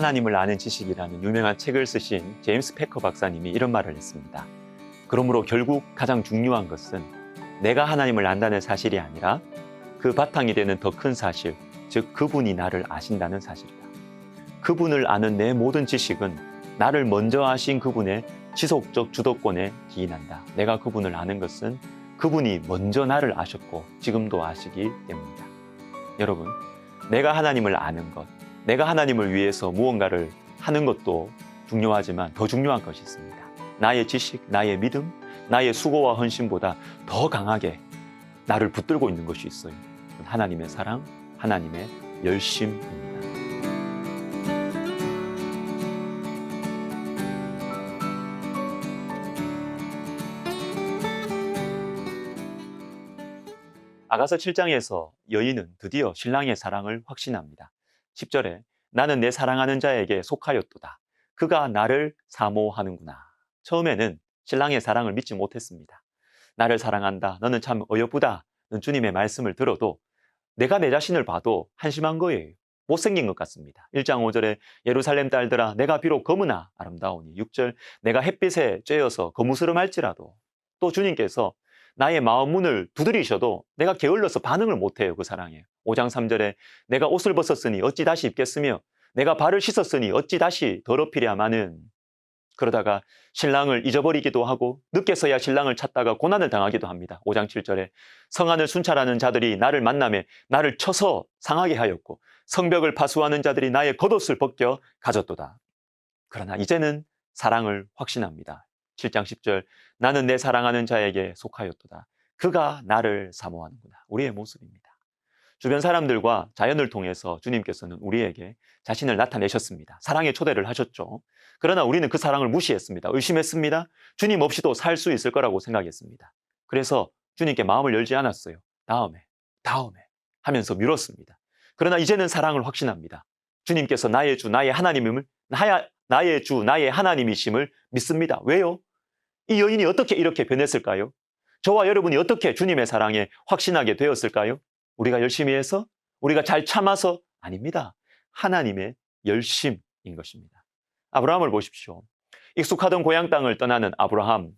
하나님을 아는 지식이라는 유명한 책을 쓰신 제임스 패커 박사님이 이런 말을 했습니다. 그러므로 결국 가장 중요한 것은 내가 하나님을 안다는 사실이 아니라 그 바탕이 되는 더 큰 사실, 즉 그분이 나를 아신다는 사실이다. 그분을 아는 내 모든 지식은 나를 먼저 아신 그분의 지속적 주도권에 기인한다. 내가 그분을 아는 것은 그분이 먼저 나를 아셨고 지금도 아시기 때문이다. 여러분, 내가 하나님을 아는 것, 내가 하나님을 위해서 무언가를 하는 것도 중요하지만 더 중요한 것이 있습니다. 나의 지식, 나의 믿음, 나의 수고와 헌신보다 더 강하게 나를 붙들고 있는 것이 있어요. 하나님의 사랑, 하나님의 열심입니다. 아가서 7장에서 여인은 드디어 신랑의 사랑을 확신합니다. 10절에 나는 내 사랑하는 자에게 속하였도다. 그가 나를 사모하는구나. 처음에는 신랑의 사랑을 믿지 못했습니다. 나를 사랑한다. 너는 참 어여쁘다. 는 주님의 말씀을 들어도 내가 내 자신을 봐도 한심한 거예요. 못생긴 것 같습니다. 1장 5절에 예루살렘 딸들아 내가 비록 검으나 아름다우니. 6절 내가 햇빛에 쬐어서 거무스름할지라도. 또 주님께서 나의 마음 문을 두드리셔도 내가 게을러서 반응을 못해요. 그 사랑에. 5장 3절에 내가 옷을 벗었으니 어찌 다시 입겠으며 내가 발을 씻었으니 어찌 다시 더럽히랴마는. 그러다가 신랑을 잊어버리기도 하고 늦게서야 신랑을 찾다가 고난을 당하기도 합니다. 5장 7절에 성안을 순찰하는 자들이 나를 만나매 나를 쳐서 상하게 하였고 성벽을 파수하는 자들이 나의 겉옷을 벗겨 가졌도다. 그러나 이제는 사랑을 확신합니다. 7장 10절 나는 내 사랑하는 자에게 속하였도다. 그가 나를 사모하는구나. 우리의 모습입니다. 주변 사람들과 자연을 통해서 주님께서는 우리에게 자신을 나타내셨습니다. 사랑의 초대를 하셨죠. 그러나 우리는 그 사랑을 무시했습니다. 의심했습니다. 주님 없이도 살 수 있을 거라고 생각했습니다. 그래서 주님께 마음을 열지 않았어요. 다음에 하면서 미뤘습니다. 그러나 이제는 사랑을 확신합니다. 주님께서 나의 주, 나의 하나님임을, 나의 주, 나의 하나님이심을 믿습니다. 왜요? 이 여인이 어떻게 이렇게 변했을까요? 저와 여러분이 어떻게 주님의 사랑에 확신하게 되었을까요? 우리가 열심히 해서? 우리가 잘 참아서? 아닙니다. 하나님의 열심인 것입니다. 아브라함을 보십시오. 익숙하던 고향 땅을 떠나는 아브라함,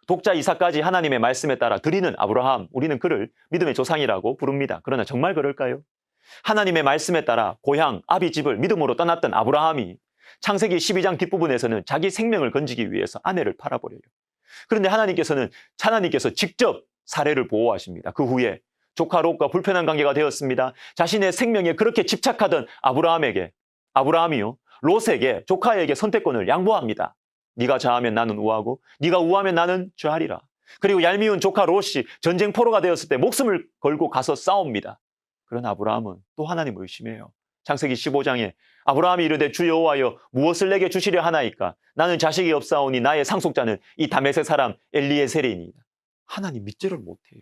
독자 이삭까지 하나님의 말씀에 따라 드리는 아브라함, 우리는 그를 믿음의 조상이라고 부릅니다. 그러나 정말 그럴까요? 하나님의 말씀에 따라 고향, 아비 집을 믿음으로 떠났던 아브라함이 창세기 12장 뒷부분에서는 자기 생명을 건지기 위해서 아내를 팔아버려요. 그런데 하나님께서 직접 사례를 보호하십니다. 그 후에 조카 롯과 불편한 관계가 되었습니다. 자신의 생명에 그렇게 집착하던 아브라함이요, 롯에게, 조카에게 선택권을 양보합니다. 네가 좌하면 나는 우하고 네가 우하면 나는 좌하리라. 그리고 얄미운 조카 롯이 전쟁 포로가 되었을 때 목숨을 걸고 가서 싸웁니다. 그런 아브라함은 또 하나님을 의심해요. 창세기 15장에 아브라함이 이르되 주 여호와여 무엇을 내게 주시려 하나이까? 나는 자식이 없사오니 나의 상속자는 이 다메섹 사람 엘리에셀이니이다. 하나님 믿지를 못해요.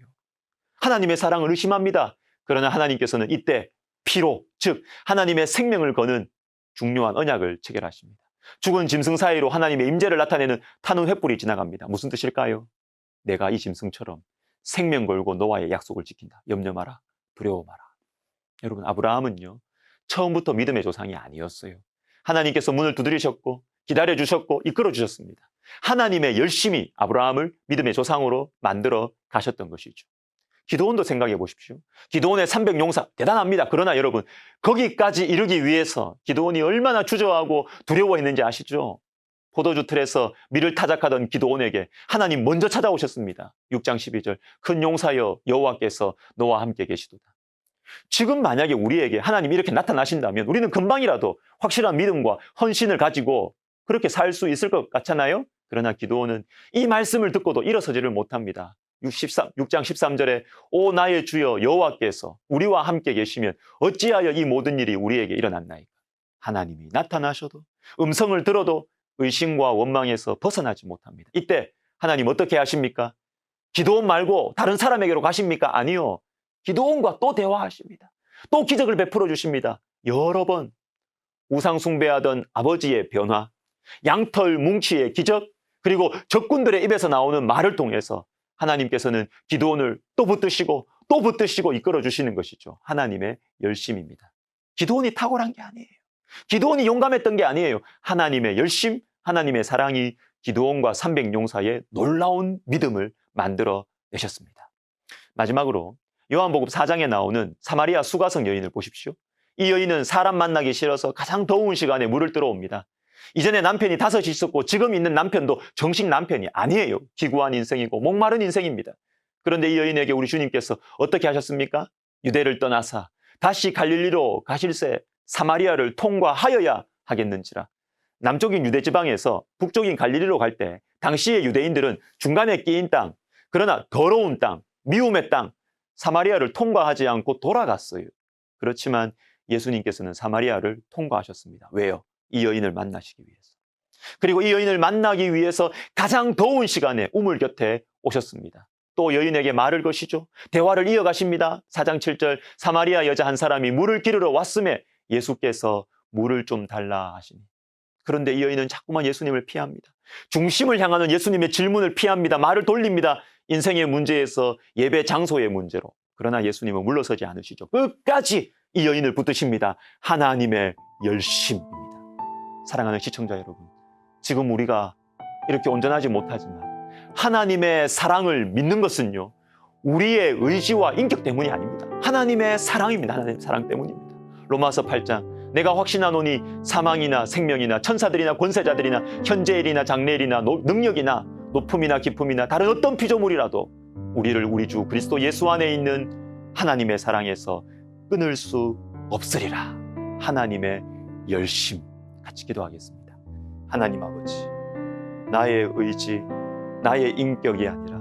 하나님의 사랑을 의심합니다. 그러나 하나님께서는 이때 피로, 즉 하나님의 생명을 거는 중요한 언약을 체결하십니다. 죽은 짐승 사이로 하나님의 임재를 나타내는 타는 횃불이 지나갑니다. 무슨 뜻일까요? 내가 이 짐승처럼 생명 걸고 너와의 약속을 지킨다. 염려 마라. 두려워 마라. 여러분, 아브라함은요, 처음부터 믿음의 조상이 아니었어요. 하나님께서 문을 두드리셨고 기다려주셨고 이끌어주셨습니다. 하나님의 열심히 아브라함을 믿음의 조상으로 만들어 가셨던 것이죠. 기도원도 생각해 보십시오. 기도원의 300용사 대단합니다. 그러나 여러분, 거기까지 이르기 위해서 기도원이 얼마나 주저하고 두려워했는지 아시죠? 포도주 틀에서 밀을 타작하던 기도원에게 하나님 먼저 찾아오셨습니다. 6장 12절 큰 용사여 여호와께서 너와 함께 계시도다. 지금 만약에 우리에게 하나님이 이렇게 나타나신다면 우리는 금방이라도 확실한 믿음과 헌신을 가지고 그렇게 살 수 있을 것 같잖아요. 그러나 기도원은 이 말씀을 듣고도 일어서지를 못합니다. 6장 13절에 오 나의 주여 여호와께서 우리와 함께 계시면 어찌하여 이 모든 일이 우리에게 일어났나이까. 하나님이 나타나셔도 음성을 들어도 의심과 원망에서 벗어나지 못합니다. 이때 하나님 어떻게 하십니까? 기도원 말고 다른 사람에게로 가십니까? 아니요. 기도원과 또 대화하십니다. 또 기적을 베풀어 주십니다. 여러 번 우상 숭배하던 아버지의 변화, 양털 뭉치의 기적, 그리고 적군들의 입에서 나오는 말을 통해서 하나님께서는 기도원을 또 붙드시고 이끌어 주시는 것이죠. 하나님의 열심입니다. 기도원이 탁월한 게 아니에요. 기드온이 용감했던 게 아니에요. 하나님의 열심, 하나님의 사랑이 기드온과 300용사의 놀라운 믿음을 만들어 내셨습니다. 마지막으로 요한복음 4장에 나오는 사마리아 수가성 여인을 보십시오. 이 여인은 사람 만나기 싫어서 가장 더운 시간에 물을 뜨러 옵니다. 이전에 남편이 5이 있었고 지금 있는 남편도 정식 남편이 아니에요. 기구한 인생이고 목마른 인생입니다. 그런데 이 여인에게 우리 주님께서 어떻게 하셨습니까? 유대를 떠나사 다시 갈릴리로 가실새 사마리아를 통과하여야 하겠는지라. 남쪽인 유대 지방에서 북쪽인 갈릴리로 갈 때 당시의 유대인들은 중간에 끼인 땅, 그러나 더러운 땅, 미움의 땅, 사마리아를 통과하지 않고 돌아갔어요. 그렇지만 예수님께서는 사마리아를 통과하셨습니다. 왜요? 이 여인을 만나시기 위해서. 그리고 이 여인을 만나기 위해서 가장 더운 시간에 우물 곁에 오셨습니다. 또 여인에게 말을 거시죠. 대화를 이어가십니다. 4장 7절 사마리아 여자 한 사람이 물을 기르러 왔음에 예수께서 물을 좀 달라 하시니. 그런데 이 여인은 자꾸만 예수님을 피합니다. 중심을 향하는 예수님의 질문을 피합니다. 말을 돌립니다. 인생의 문제에서 예배 장소의 문제로. 그러나 예수님은 물러서지 않으시죠. 끝까지 이 여인을 붙드십니다. 하나님의 열심입니다. 사랑하는 시청자 여러분, 지금 우리가 이렇게 온전하지 못하지만 하나님의 사랑을 믿는 것은요, 우리의 의지와 인격 때문이 아닙니다. 하나님의 사랑입니다. 하나님의 사랑 때문입니다. 로마서 8장 내가 확신하노니 사망이나 생명이나 천사들이나 권세자들이나 현재일이나 장래일이나 능력이나 높음이나 깊음이나 다른 어떤 피조물이라도 우리를 우리 주 그리스도 예수 안에 있는 하나님의 사랑에서 끊을 수 없으리라. 하나님의 열심. 같이 기도하겠습니다. 하나님 아버지, 나의 의지, 나의 인격이 아니라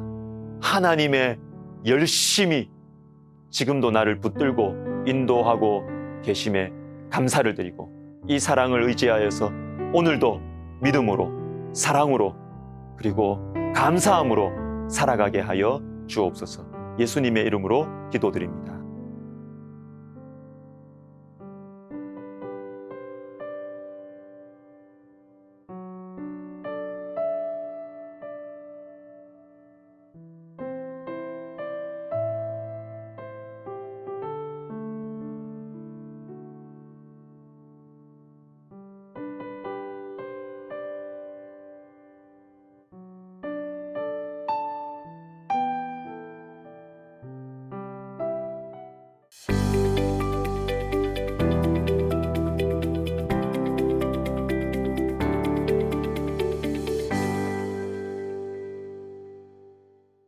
하나님의 열심이 지금도 나를 붙들고 인도하고 계심에 감사를 드리고 이 사랑을 의지하여서 오늘도 믿음으로, 사랑으로, 그리고 감사함으로 살아가게 하여 주옵소서. 예수님의 이름으로 기도드립니다.